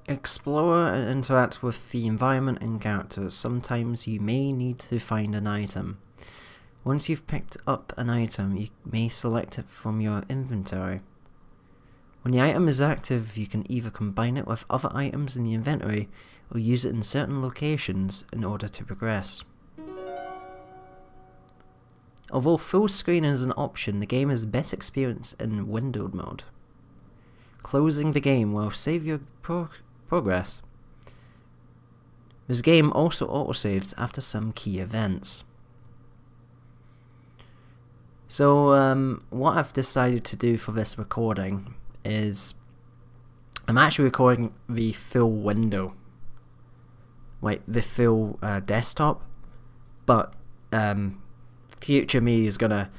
Explore and interact with the environment and characters. Sometimes you may need to find an item. Once you've picked up an item, you may select it from your inventory. When the item is active, you can either combine it with other items in the inventory or use it in certain locations in order to progress. Although full screen is an option, the game is best experienced in windowed mode. Closing the game will save your progress. This game also autosaves after some key events. So what I've decided to do for this recording is I'm actually recording the full window, like the full desktop, but future me is gonna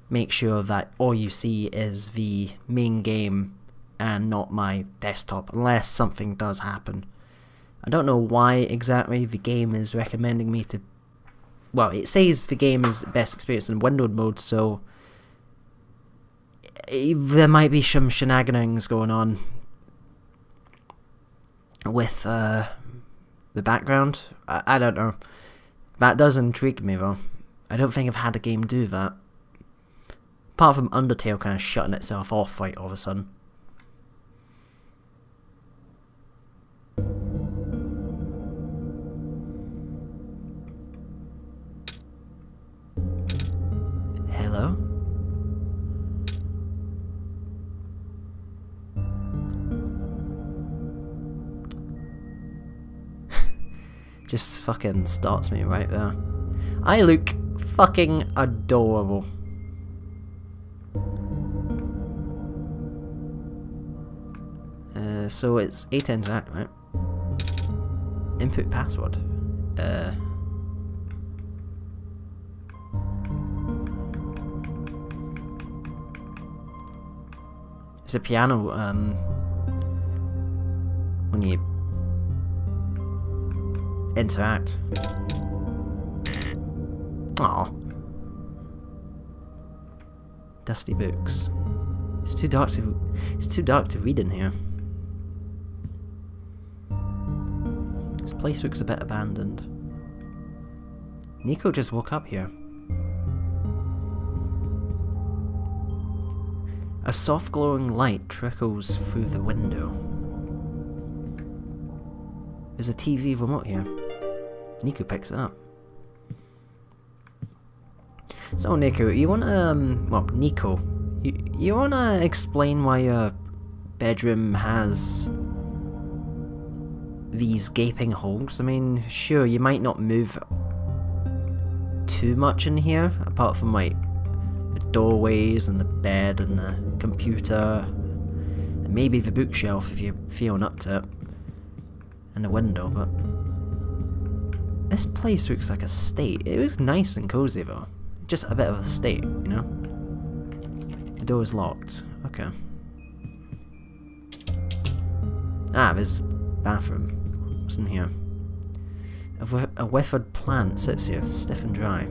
make sure that all you see is the main game and not my desktop, unless something does happen. I don't know why exactly the game is recommending me to... Well, it says the game is best experienced in windowed mode, so there might be some shenanigans going on with the background. I don't know. That does intrigue me though. I don't think I've had a game do that. Apart from Undertale kind of shutting itself off right all of a sudden. Hello? Just fucking starts me right there. I look fucking adorable. So it's 8 to interact, right? Input password. It's a piano, when you interact. Aw. Dusty books. It's too dark to read in here. This place looks a bit abandoned. Nico just woke up here. A soft glowing light trickles through the window. There's a TV remote here. Nico picks it up. So Nico, you wanna, Nico, you wanna explain why your bedroom has these gaping holes? I mean, sure, you might not move too much in here, apart from like the doorways and the bed and the computer, and maybe the bookshelf if you're feeling up to it, and the window, but this place looks like a state. It looks nice and cozy though. Just a bit of a state, you know? The door is locked. Okay. Ah, there's bathroom. What's in here? A withered plant sits here, stiff and dry.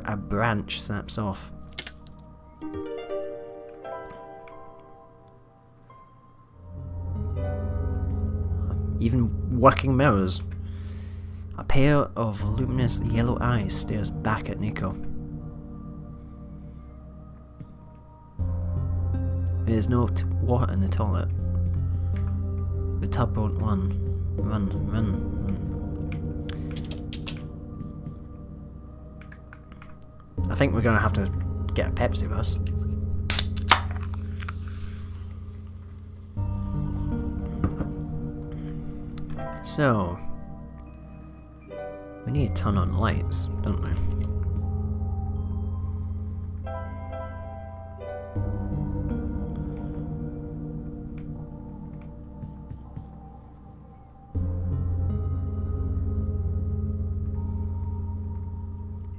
A branch snaps off. Even working mirrors. A pair of luminous yellow eyes stares back at Nico. There's no water in the toilet. The tub won't run. I think we're gonna have to get a Pepsi for us. So, we need to turn on lights, don't we?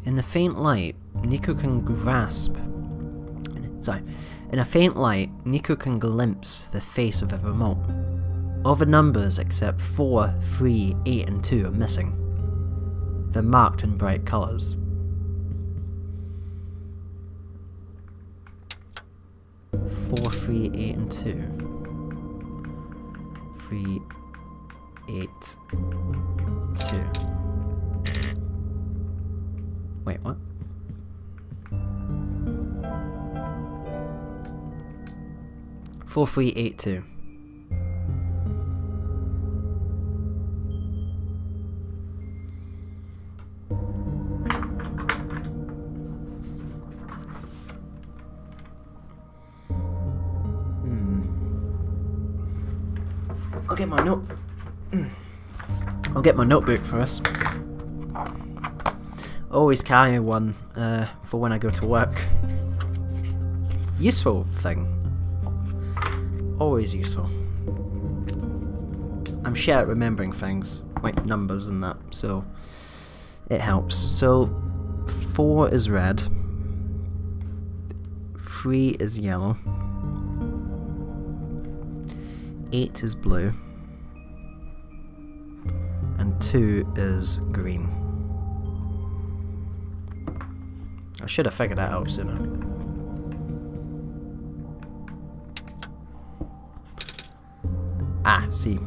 In the faint light, Nico can grasp... In a faint light, Nico can glimpse the face of a remote. All the numbers except 4, 3, 8 and 2 are missing. They're marked in bright colours. Four, 3, 8 and 2. 3, 8, 2. Wait, what? Four, 3, 8, 2. I'll get my notebook first. Always carry one for when I go to work. Useful thing. Always useful. I'm shit at remembering things, like numbers and that, so it helps. So 4 is red, 3 is yellow, 8 is blue, and 2 is green. I should have figured that out sooner. Ah, see.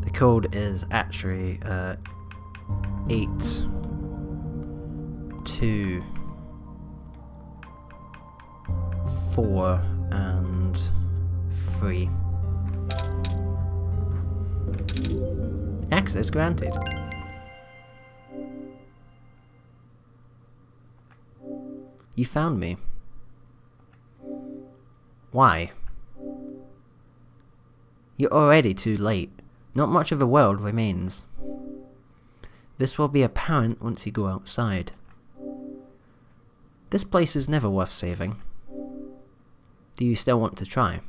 The code is actually 8, 2, 4, and 3. Access granted. You found me. Why? You're already too late. Not much of the world remains. This will be apparent once you go outside. This place is never worth saving. Do you still want to try?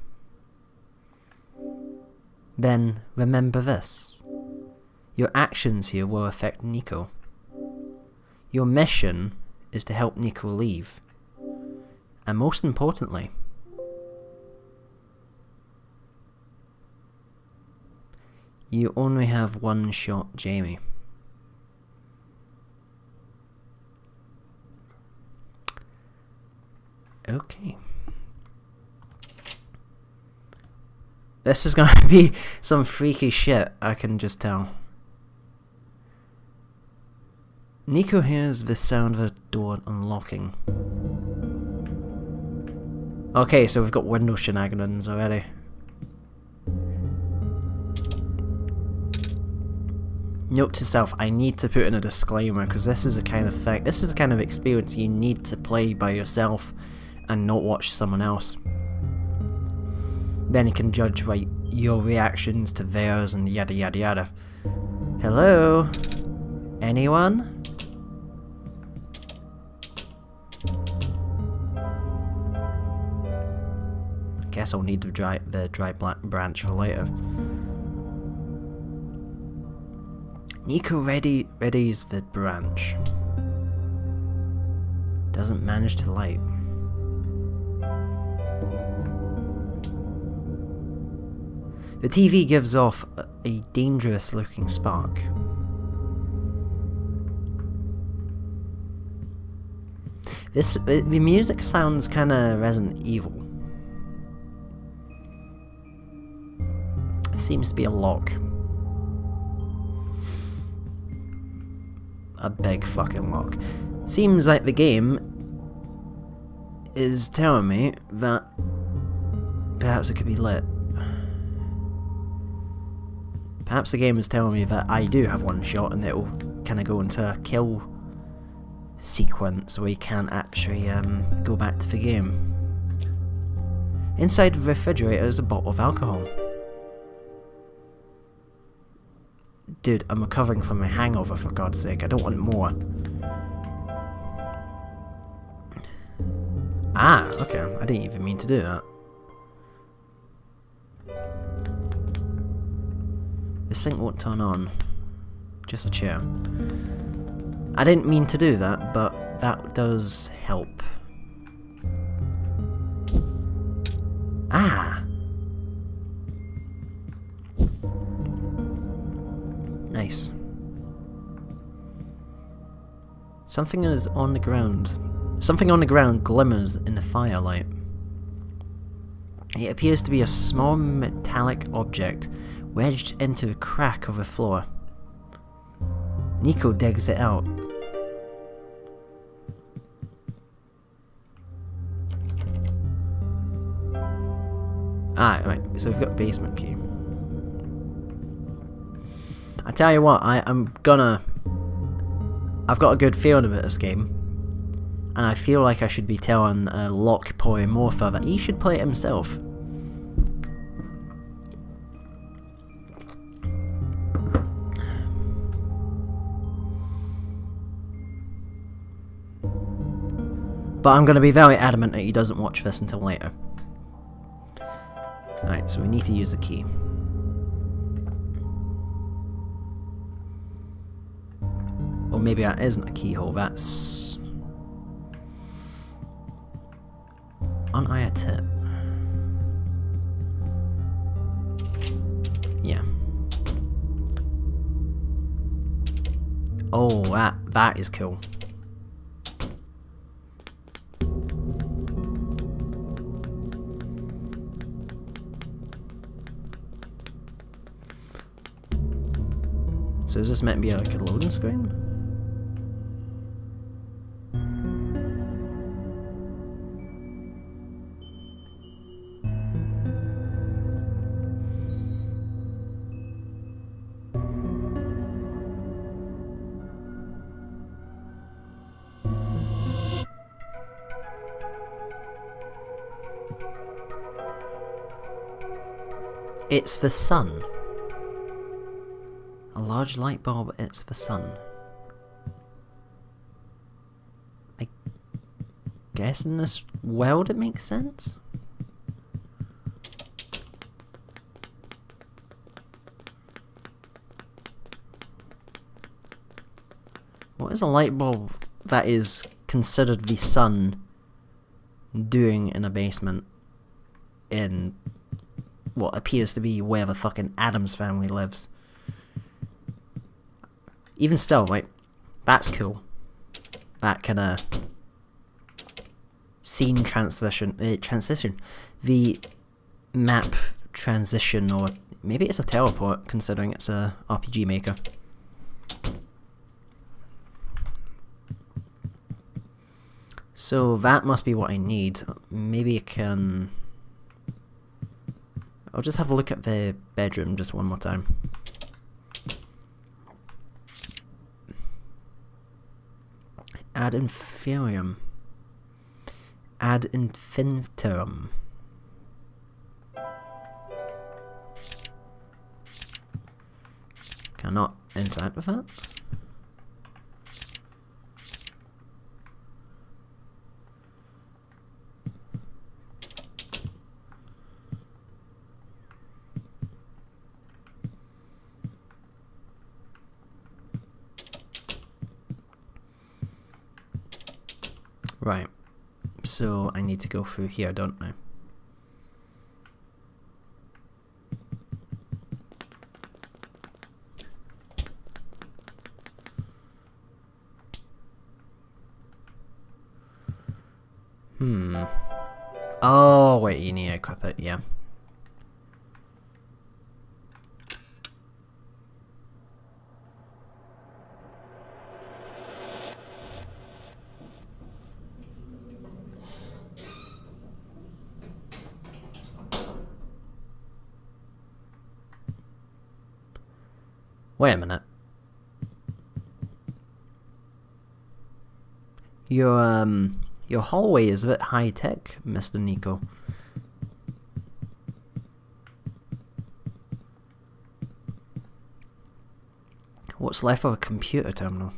Then remember this. Your actions here will affect Nico. Your mission is to help Nico leave. And most importantly, you only have one shot, Jamie. Okay. This is gonna be some freaky shit, I can just tell. Nico hears the sound of a door unlocking. Okay, so we've got window shenanigans already. Note to self, I need to put in a disclaimer, because this is the kind of thing, this is the kind of experience you need to play by yourself and not watch someone else. Then you can judge, right, your reactions to theirs and yada yada yada. Hello? Anyone? Guess I'll need the dry black branch for later. Nico readies the branch. Doesn't manage to light. The TV gives off a dangerous looking spark. The music sounds kinda Resident Evil. It seems to be a lock. A big fucking lock. Seems like the game is telling me that perhaps it could be lit. Perhaps the game is telling me that I do have one shot and it'll kind of go into a kill sequence where you can't actually go back to the game. Inside the refrigerator is a bottle of alcohol. Dude, I'm recovering from my hangover, for God's sake. I don't want more. Ah, okay. I didn't even mean to do that. The sink won't turn on. Just a chair. I didn't mean to do that, but that does help. Ah! Nice. Something is on the ground. Something on the ground glimmers in the firelight. It appears to be a small metallic object wedged into the crack of the floor. Nico digs it out. Ah, right, so we've got a basement key. I tell you what, I've got a good feeling about this game. And I feel like I should be telling Locke Polymorpha that he should play it himself. But I'm going to be very adamant that he doesn't watch this until later. Alright, so we need to use the key. Or maybe that isn't a keyhole, that's... Aren't I a tip? Yeah. Oh, that is cool. So is this meant to be like a loading screen? It's the sun. A large light bulb, it's the sun. I guess in this world it makes sense? What is a light bulb that is considered the sun doing in a basement in what appears to be where the fucking Addams family lives? Even still, like, that's cool. That kind of scene transition, the map transition, or maybe it's a teleport considering it's a RPG maker. So that must be what I need. Maybe I can... I'll just have a look at the bedroom just one more time. Ad infinitum. Ad infinitum. Cannot interact with that. Right, so I need to go through here, don't I? Oh, wait, you need to equip it, yeah. Wait a minute. Your hallway is a bit high tech, Mr. Nico. What's left of a computer terminal?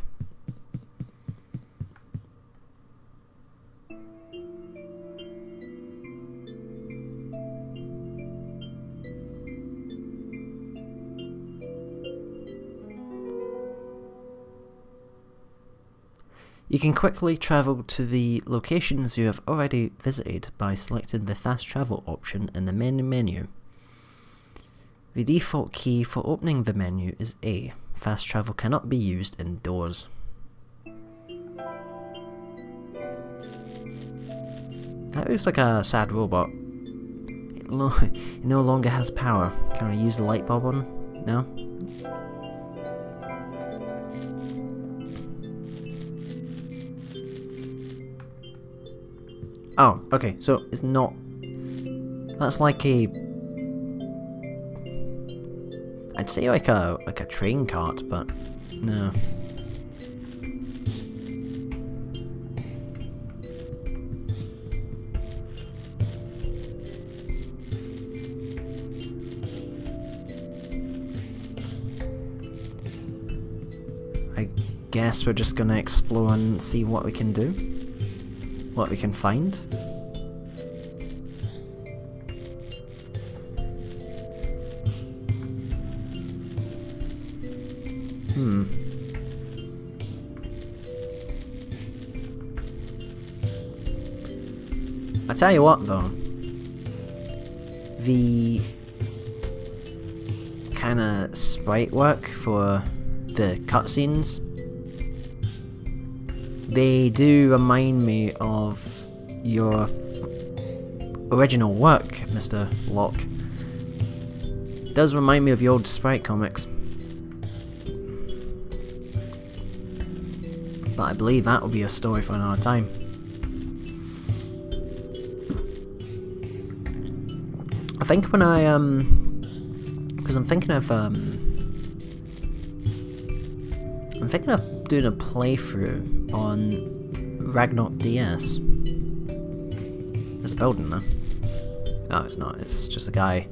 You can quickly travel to the locations you have already visited by selecting the fast travel option in the menu. The default key for opening the menu is A. Fast travel cannot be used indoors. That looks like a sad robot. it no longer has power. Can I use the light bulb on? No? Oh, okay, so it's not... That's like a... I'd say like a train cart, but no. I guess we're just gonna explore and see what we can do. What we can find. I tell you what though, the kind of sprite work for the cutscenes, they do remind me of your original work, Mr. Locke. It does remind me of your old sprite comics. But I believe that will be a story for another time. I think when I because I'm thinking of doing a playthrough on Ragnarok DS. There's a building there. No, it's not. It's just a guy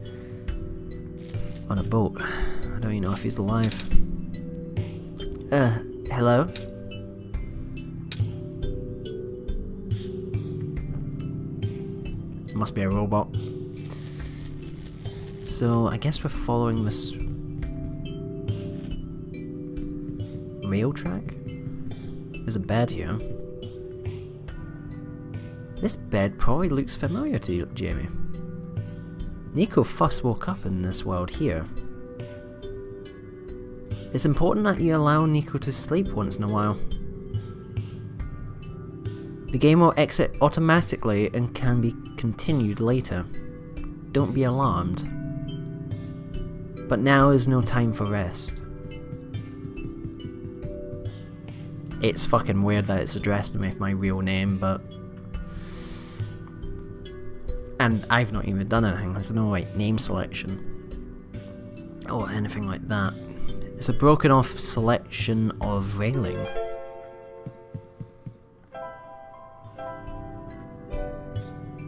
on a boat. I don't even know if he's alive. Hello? It must be a robot. So, I guess we're following this rail track? There's a bed here. This bed probably looks familiar to you, Jamie. Nico first woke up in this world here. It's important that you allow Nico to sleep once in a while. The game will exit automatically and can be continued later. Don't be alarmed. But now is no time for rest. It's fucking weird that it's addressed me with my real name, but... And I've not even done anything, there's no like name selection. Or anything like that. It's a broken off selection of railing.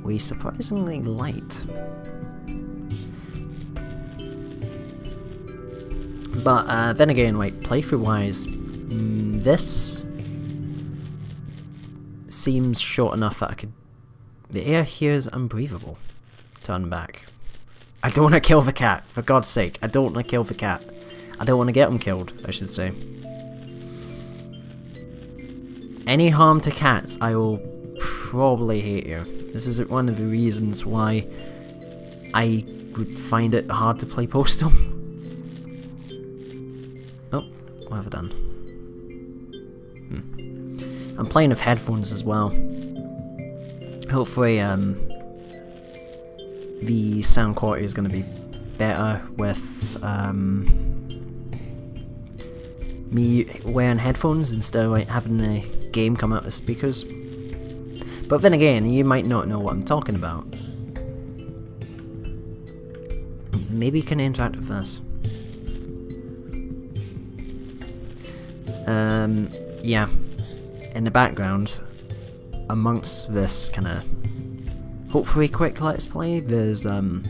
We surprisingly light. But then again, like playthrough wise, this seems short enough that I could... The air here is unbreathable. Turn back. I don't want to kill the cat, for God's sake. I don't want to kill the cat. I don't want to get him killed, I should say. Any harm to cats, I will probably hate you. This is one of the reasons why I would find it hard to play Postal. Oh, what have I done? I'm playing with headphones as well. Hopefully, the sound quality is going to be better with me wearing headphones instead of like having the game come out of speakers. But then again, you might not know what I'm talking about. Maybe you can interact with this. Yeah. In the background, amongst this kind of hopefully quick let's play, there's a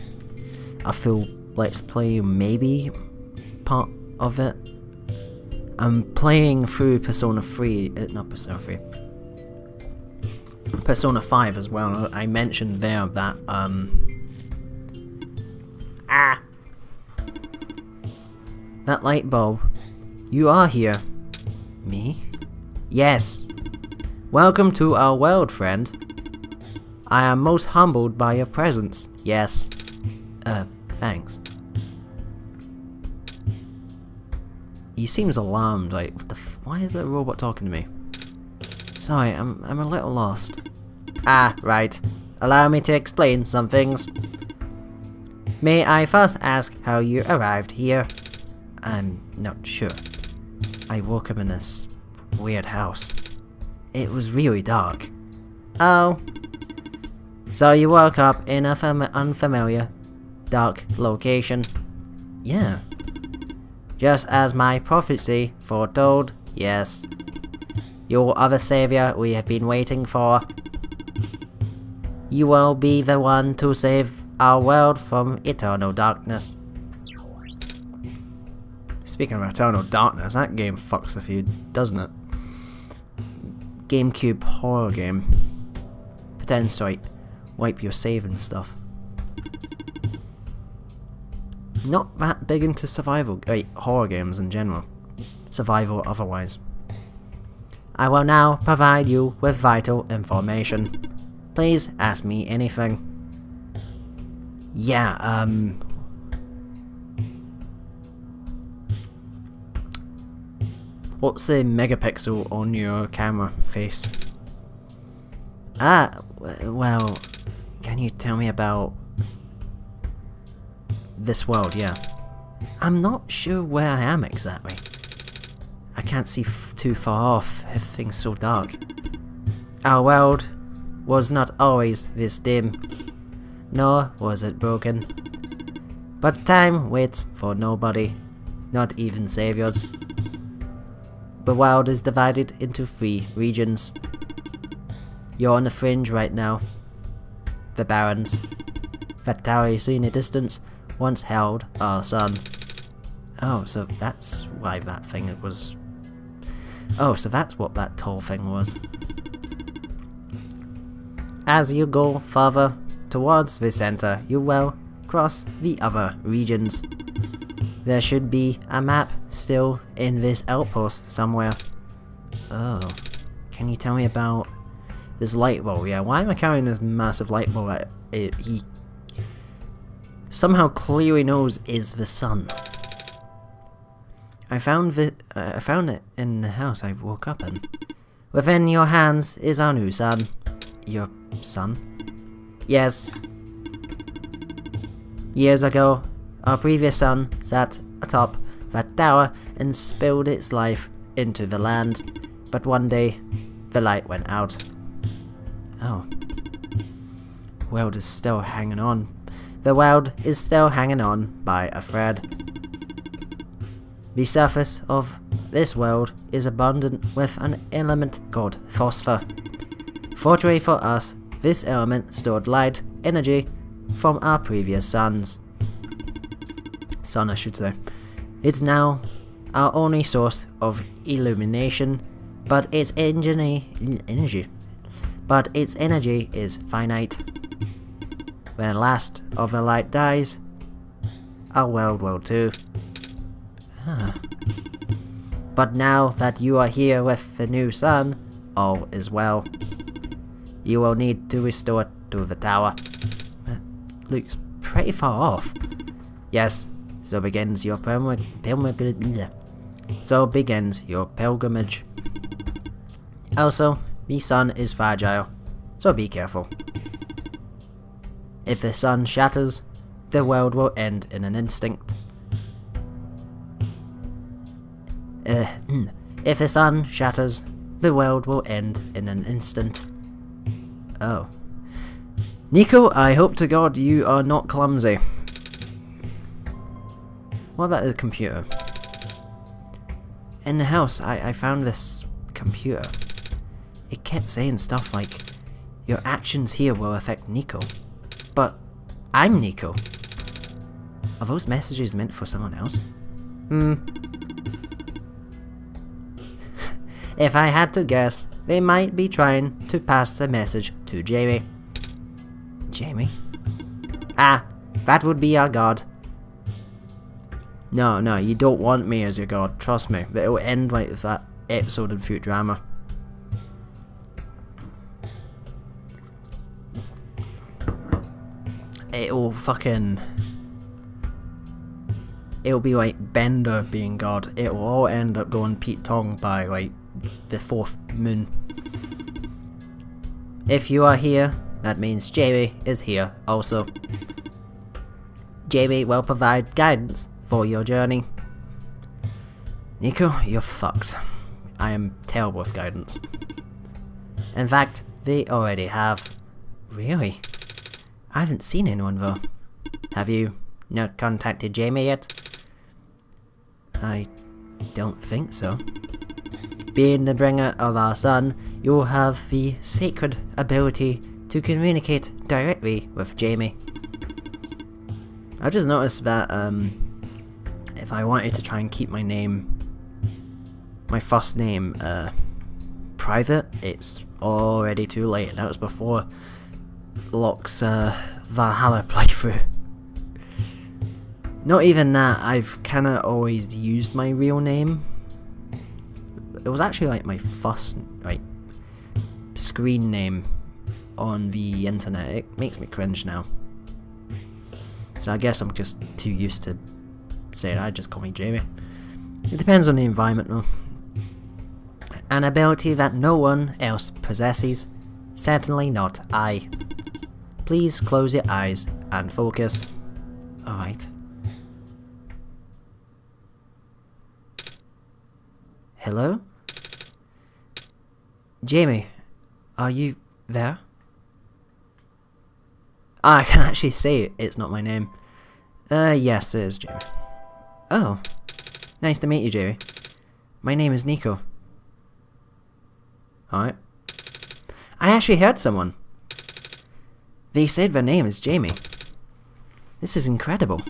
full let's play maybe part of it. I'm playing through Persona 3, not Persona 3, Persona 5 as well. I mentioned there that that light bulb. You are here. Me? Yes. Welcome to our world, friend. I am most humbled by your presence. Yes. Thanks. He seems alarmed, like, what the why is that robot talking to me? Sorry, I'm a little lost. Ah, right. Allow me to explain some things. May I first ask how you arrived here? I'm not sure. I woke up in this weird house. It was really dark. Oh. So you woke up in a unfamiliar, dark location? Yeah. Just as my prophecy foretold, yes. You are the savior we have been waiting for. You will be the one to save our world from eternal darkness. Speaking of eternal darkness, that game fucks with you, doesn't it? GameCube horror game. Pretends to like wipe your save and stuff. Not that big into survival, horror games in general. Survival otherwise. I will now provide you with vital information. Please ask me anything. Yeah, what's the megapixel on your camera face? Well, can you tell me about this world? Yeah. I'm not sure where I am exactly. I can't see too far off, everything's so dark. Our world was not always this dim, nor was it broken. But time waits for nobody, not even saviors. The world is divided into 3 regions. You're on the fringe right now. The Barrens. That tower you see in the distance once held our sun. Oh, so that's why that thing was... Oh, so that's what that tall thing was. As you go further towards the center, you will cross the other regions. There should be a map still in this outpost somewhere. Oh, can you tell me about this light bulb? Yeah, why am I carrying this massive light bulb that he somehow clearly knows is the sun? I found it in the house I woke up in. Within your hands is our new sun. Your son? Yes. Years ago, our previous sun sat atop that tower and spilled its life into the land. But one day, the light went out. Oh. The world is still hanging on. The world is still hanging on by a thread. The surface of this world is abundant with an element called phosphor. Fortunately for us, this element stored light energy from our previous suns. Sun, I should say. It's now our only source of illumination, but its energy is finite. When the last of the light dies, our world will too. But now that you are here with the new sun, all is well. You will need to restore it to the tower. That looks pretty far off. Yes, so begins your pilgrimage. Also, the sun is fragile, so be careful. If the sun shatters, the world will end in an instant. If the sun shatters, the world will end in an instant. Oh. Nico, I hope to God you are not clumsy. What about the computer? In the house, I found this computer. It kept saying stuff like, your actions here will affect Nico. But I'm Nico. Are those messages meant for someone else? If I had to guess, they might be trying to pass the message to Jamie. Jamie? Ah, that would be our god. No, you don't want me as your god, trust me. But it will end like that episode in Futurama. It'll be like Bender being god. It will all end up going Pete Tong by like the 4th moon. If you are here, that means Jamie is here also. Jamie will provide guidance for your journey. Nico, you're fucked. I am terrible with guidance. In fact, they already have. Really? I haven't seen anyone though. Have you not contacted Jamie yet? I don't think so. Being the bringer of our son, you'll have the sacred ability to communicate directly with Jamie. I just noticed that if I wanted to try and keep my first name private, it's already too late. That was before Locke's Valhalla playthrough. Not even that, I've kinda always used my real name. It was actually like my first screen name on the internet. It makes me cringe now. So I guess I'm just too used to saying I just call me Jamie. It depends on the environment though. An ability that no one else possesses. Certainly not I. Please close your eyes and focus. Alright. Hello? Jamie, are you there? I can actually say it's not my name. Yes, it is Jamie. Oh, nice to meet you, Jamie. My name is Nico. Alright. I actually heard someone. They said their name is Jamie. This is incredible.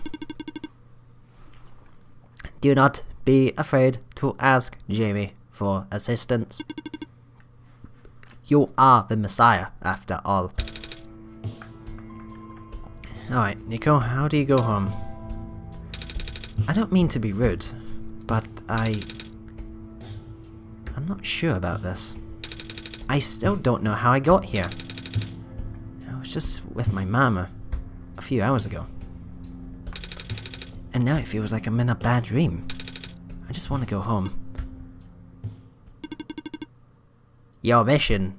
Do not be afraid to ask Jamie for assistance. You are the Messiah, after all. Alright, Nico, how do you go home? I don't mean to be rude, but I'm not sure about this. I still don't know how I got here. I was just with my mama a few hours ago. And now it feels like I'm in a bad dream. I just want to go home. Your mission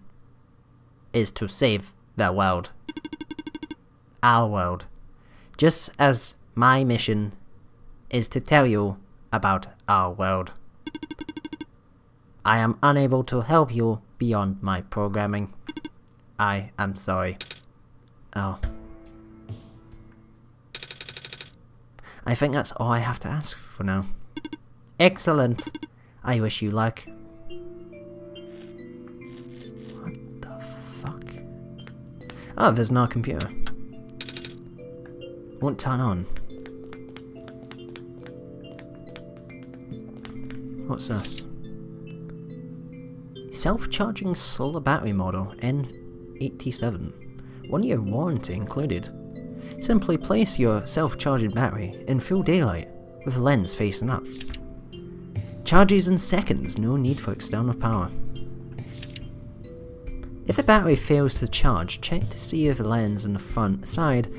is to save the world. Our world. Just as my mission is to tell you about our world. I am unable to help you beyond my programming. I am sorry. Oh. I think that's all I have to ask for now. Excellent. I wish you luck. What the fuck? Oh, there's no computer. Won't turn on. What's this? Self-charging solar battery model N87. 1 year warranty included. Simply place your self-charging battery in full daylight with the lens facing up. Charges in seconds, no need for external power. If a battery fails to charge, check to see if the lens and the front side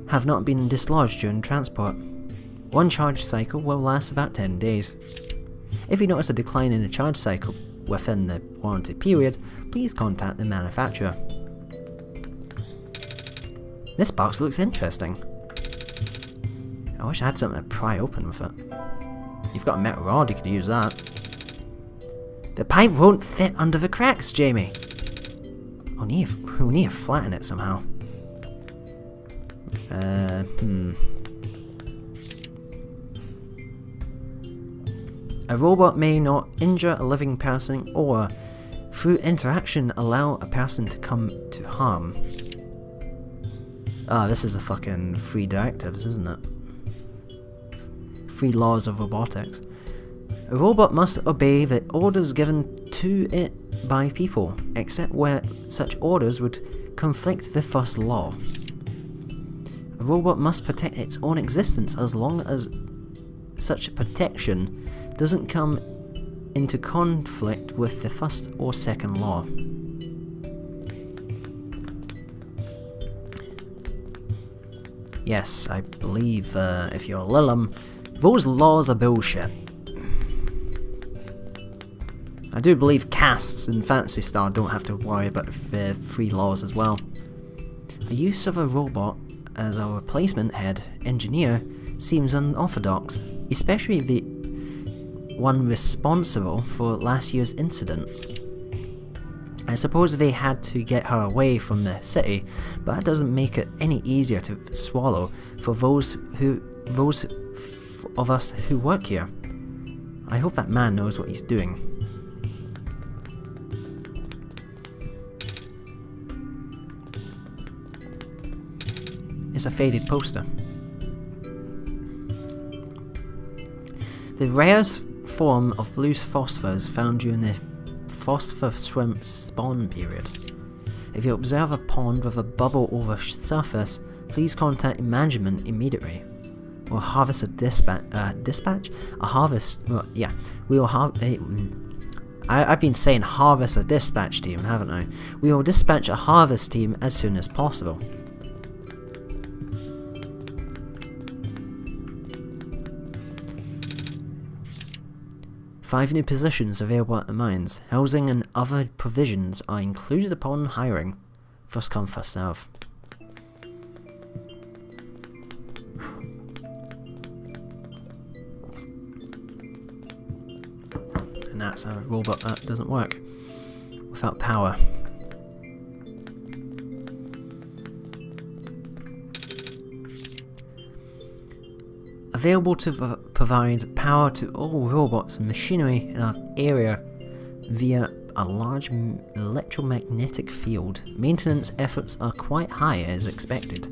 have not been dislodged during transport. One charge cycle will last about 10 days. If you notice a decline in the charge cycle within the warranty period, please contact the manufacturer. This box looks interesting. I wish I had something to pry open with it. You've got a metal rod, you could use that. The pipe won't fit under the cracks, Jamie. We'll need to flatten it somehow. A robot may not injure a living person or, through interaction, allow a person to come to harm. Ah, this is the fucking 3 directives, isn't it? 3 laws of robotics. A robot must obey the orders given to it by people, except where such orders would conflict with the first law. A robot must protect its own existence as long as such protection doesn't come into conflict with the first or second law. Yes, I believe if you're Lilum, those laws are bullshit. I do believe castes in Phantasy Star don't have to worry about the 3 laws as well. A use of a robot as our replacement head engineer seems unorthodox, especially the one responsible for last year's incident. I suppose they had to get her away from the city, but that doesn't make it any easier to swallow for those of us who work here. I hope that man knows what he's doing. It's a faded poster. The rarest form of blue phosphor is found during the phosphor shrimp spawn period. If you observe a pond with a bubble over surface, please contact management immediately. We'll harvest a dispatch? A harvest? Well, yeah, we will have I've been saying harvest a dispatch team, haven't I? We will dispatch a harvest team as soon as possible. Five new positions available at the mines. Housing and other provisions are included upon hiring. First come, first serve. And that's a robot that doesn't work without power. Available to provide power to all robots and machinery in our area via a large electromagnetic field. Maintenance efforts are quite high as expected.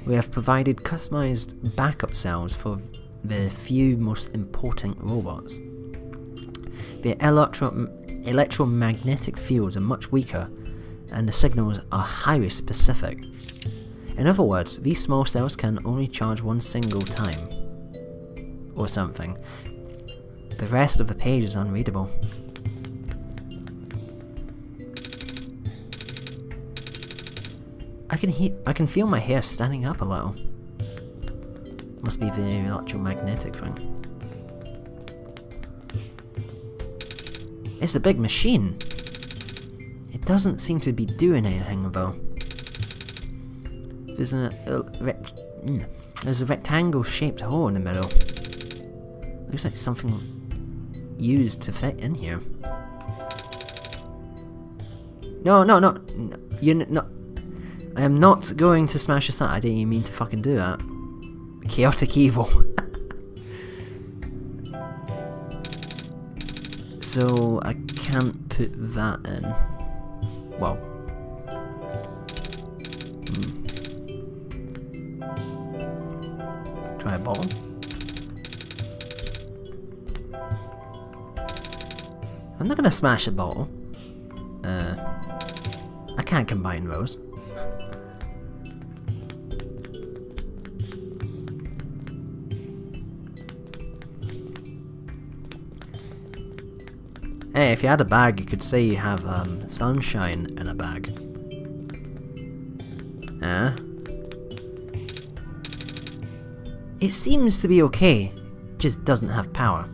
We have provided customized backup cells for the few most important robots. The electromagnetic fields are much weaker and the signals are highly specific. In other words, these small cells can only charge one single time. Or something. The rest of the page is unreadable. I can feel my hair standing up a little. Must be the electromagnetic thing. It's a big machine. It doesn't seem to be doing anything though. There's a rectangle-shaped hole in the middle. Looks like something used to fit in here. No, I am not going to smash this out. I didn't even mean to fucking do that. Chaotic evil. So I can't put that in. Well. Try a bottle. I'm not gonna smash a bottle. I can't combine those. Hey, if you had a bag, you could say you have sunshine in a bag. It seems to be okay, it just doesn't have power.